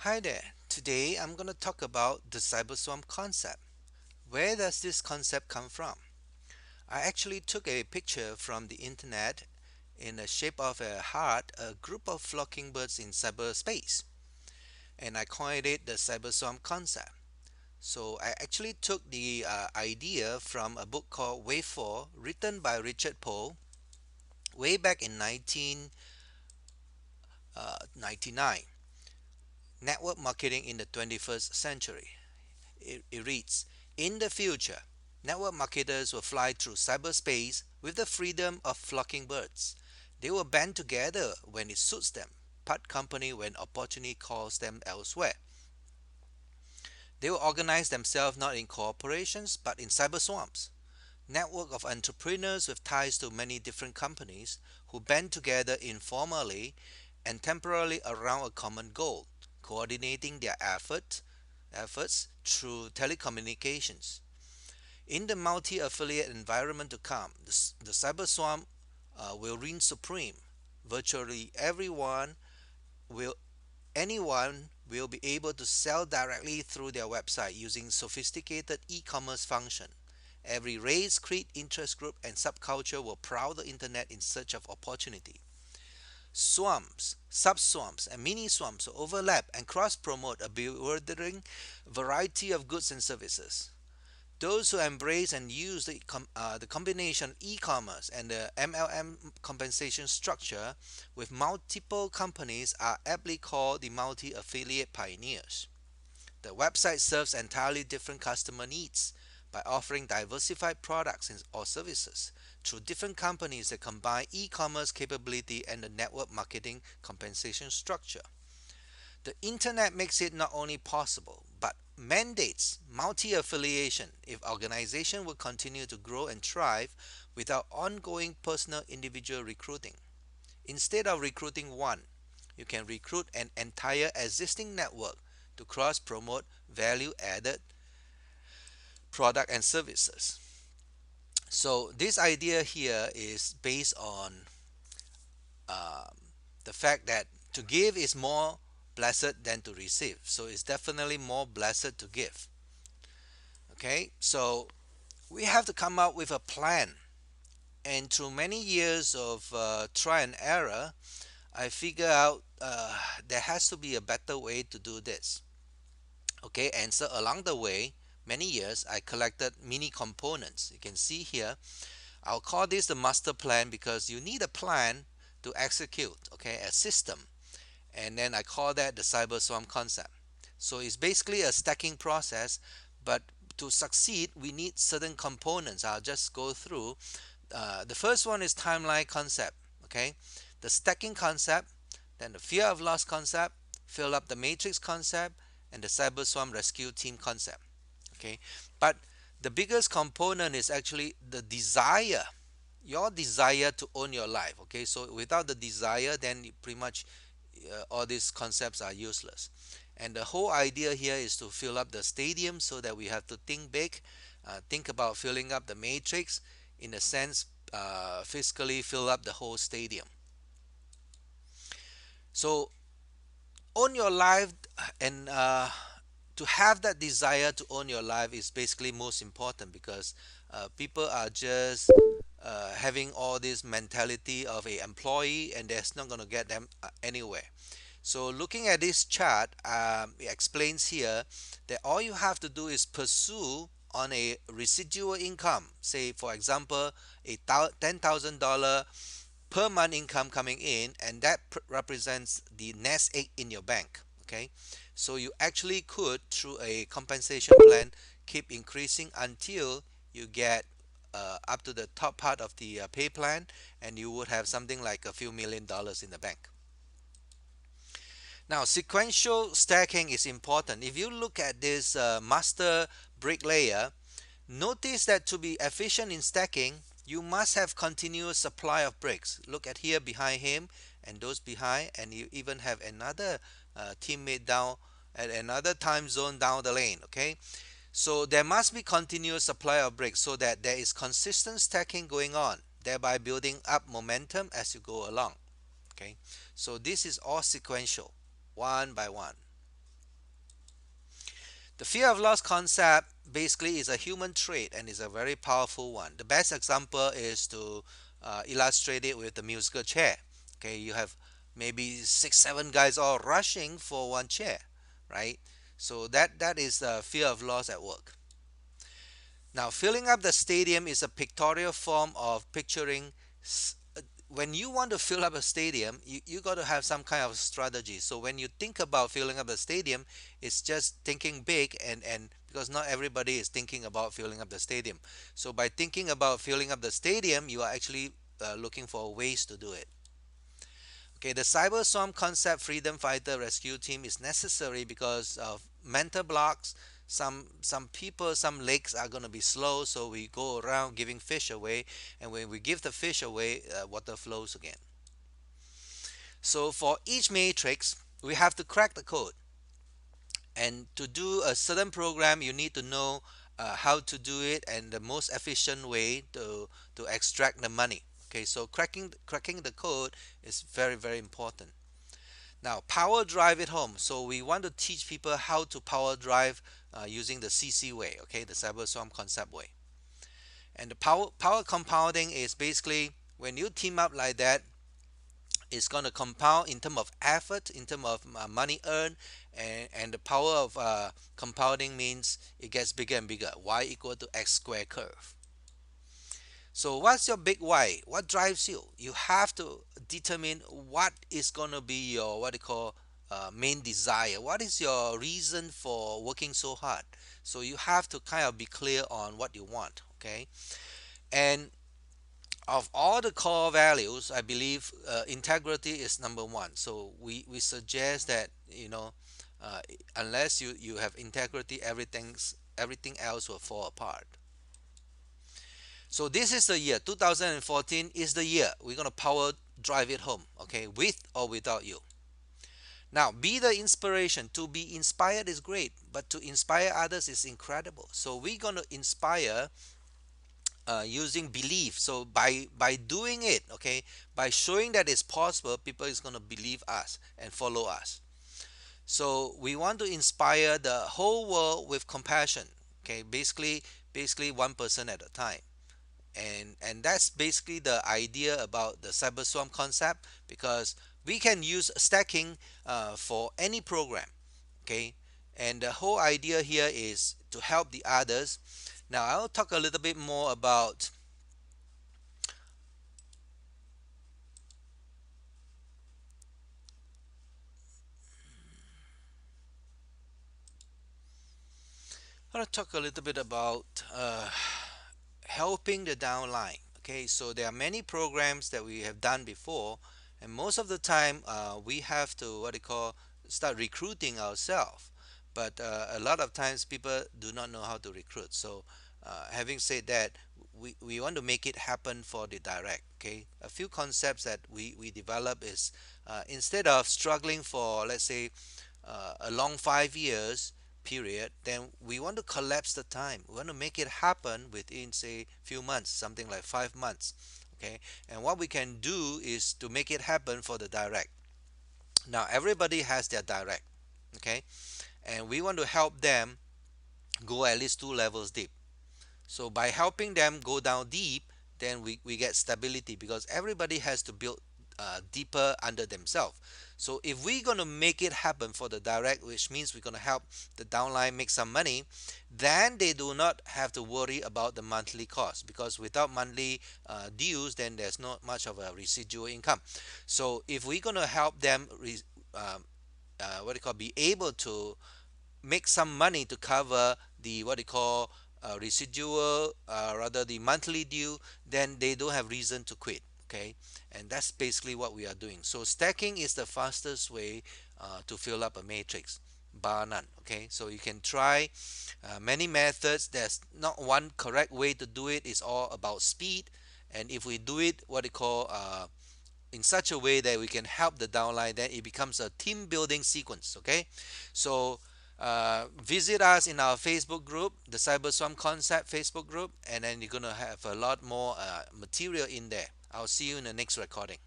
Hi there. Today I'm going to talk about the Cyberswarm concept. Where does this concept come from? I actually took a picture from the internet in the shape of a heart, a group of flocking birds in cyberspace, and I coined it the Cyberswarm concept. So I actually took the idea from a book called Wave 4 written by Richard Poe way back in 1999. Network Marketing in the 21st Century. It reads, in the future, network marketers will fly through cyberspace with the freedom of flocking birds. They will band together when it suits them, part company when opportunity calls them elsewhere. They will organize themselves not in corporations but in cyber swarms. Network of entrepreneurs with ties to many different companies who band together informally and temporarily around a common goal, coordinating their efforts through telecommunications. In the multi-affiliate environment to come, the cyber swarm will reign supreme. Virtually will anyone will be able to sell directly through their website using sophisticated e-commerce function. Every race, creed, interest group, and subculture will prowl the internet in search of opportunity. Swarms, sub-swarms, and mini-swarms will overlap and cross-promote a bewildering variety of goods and services. Those who embrace and use the combination of e-commerce and the MLM compensation structure with multiple companies are aptly called the multi-affiliate pioneers. The website serves entirely different customer needs by offering diversified products or services through different companies that combine e-commerce capability and the network marketing compensation structure. The internet makes it not only possible but mandates multi-affiliation if organization will continue to grow and thrive without ongoing personal individual recruiting. Instead of recruiting one, you can recruit an entire existing network to cross promote value added product and services. So this idea here is based on um, the fact that to give is more blessed than to receive. So it's definitely more blessed to give. Okay, so we have to come up with a plan. And through many years of try and error, I figure out there has to be a better way to do this. Okay, and so along the way, many years, I collected mini components. You can see here, I'll call this the master plan because you need a plan to execute, okay, a system. And then I call that the cyber swarm concept. So it's basically a stacking process, but to succeed, we need certain components. I'll just go through. The first one is timeline concept, okay, the stacking concept, then the fear of loss concept, fill up the matrix concept, and the cyber swarm rescue team concept. Okay, but the biggest component is actually the desire, your desire to own your life. Okay, so without the desire, then pretty much all these concepts are useless. And the whole idea here is to fill up the stadium so that we have to think big, think about filling up the matrix in a sense, physically fill up the whole stadium. So own your life, and to have that desire to own your life is basically most important because people are just having all this mentality of a employee and that's not going to get them anywhere. So looking at this chart, it explains here that all you have to do is pursue on a residual income, say for example a $10,000 per month income coming in, and that represents the nest egg in your bank. Okay, so you actually could through a compensation plan keep increasing until you get up to the top part of the pay plan, and you would have something like a few $1 million in the bank. Now, sequential stacking is important. If you look at this master bricklayer, notice that to be efficient in stacking, you must have continuous supply of bricks. Look at here behind him and those behind, and you even have another teammate down at another time zone down the lane. Okay, so there must be continuous supply of bricks so that there is consistent stacking going on, thereby building up momentum as you go along. Okay, so this is all sequential, one by one. The fear of loss concept basically is a human trait and is a very powerful one. The best example is to illustrate it with the musical chair. Okay, you have maybe six, seven guys all rushing for one chair, right? So that is the fear of loss at work. Now, filling up the stadium is a pictorial form of picturing. When you want to fill up a stadium, you got to have some kind of strategy. So when you think about filling up a stadium, it's just thinking big, and because not everybody is thinking about filling up the stadium. So by thinking about filling up the stadium, you are actually looking for ways to do it. Okay, the Cyberswarm Concept Freedom Fighter Rescue Team is necessary because of mental blocks. Some people, some lakes are going to be slow, so we go around giving fish away, and when we give the fish away, water flows again. So for each matrix, we have to crack the code, and to do a certain program, you need to know how to do it and the most efficient way to extract the money. Okay, so cracking the code is very very important. Now, power drive it home. So we want to teach people how to power drive using the CC way, okay, the Cyberswarm concept way. And the power compounding is basically when you team up like that, it's going to compound in terms of effort, in terms of money earned, and the power of compounding means it gets bigger and bigger. Y equal to x square curve. So what's your big why? What drives you? You have to determine what is going to be your what you call main desire. What is your reason for working so hard? So you have to kind of be clear on what you want. Okay, and of all the core values, I believe integrity is number one. So we suggest that uh, unless you have integrity, everything else will fall apart. So this is the year 2014 is the year we're going to power drive it home, okay, with or without you. Now, be the inspiration. To be inspired is great, but to inspire others is incredible. So we're going to inspire using belief. So by doing it, okay, by showing that it's possible, people is going to believe us and follow us. So we want to inspire the whole world with compassion. Okay, basically one person at a time. And that's basically the idea about the Cyberswarm concept, because we can use stacking for any program. Okay, and the whole idea here is to help the others. Now I'll talk a little bit more about uh, helping the downline. Okay, so there are many programs that we have done before, and most of the time we have to what they call start recruiting ourselves. But a lot of times people do not know how to recruit. So having said that, we want to make it happen for the direct. Okay, a few concepts that we develop is instead of struggling for, let's say, a long 5 years period, then we want to collapse the time. We want to make it happen within, say, few months, something like 5 months. Okay, and what we can do is to make it happen for the direct. Now everybody has their direct, okay, and we want to help them go at least 2 levels deep. So by helping them go down deep, then we get stability, because everybody has to build deeper under themselves. So if we're going to make it happen for the direct, which means we're going to help the downline make some money, then they do not have to worry about the monthly cost, because without monthly dues, then there's not much of a residual income. So if we're going to help them what do you call be able to make some money to cover the what they call residual, rather the monthly due, then they don't have reason to quit. Okay, and that's basically what we are doing. So stacking is the fastest way to fill up a matrix, bar none. Okay, so you can try many methods. There's not one correct way to do it. It's all about speed, and if we do it what they call in such a way that we can help the downline, then it becomes a team building sequence. Okay, so visit us in our Facebook group, the Cyberswarm Concept Facebook group, and then you're going to have a lot more material in there. I'll see you in the next recording.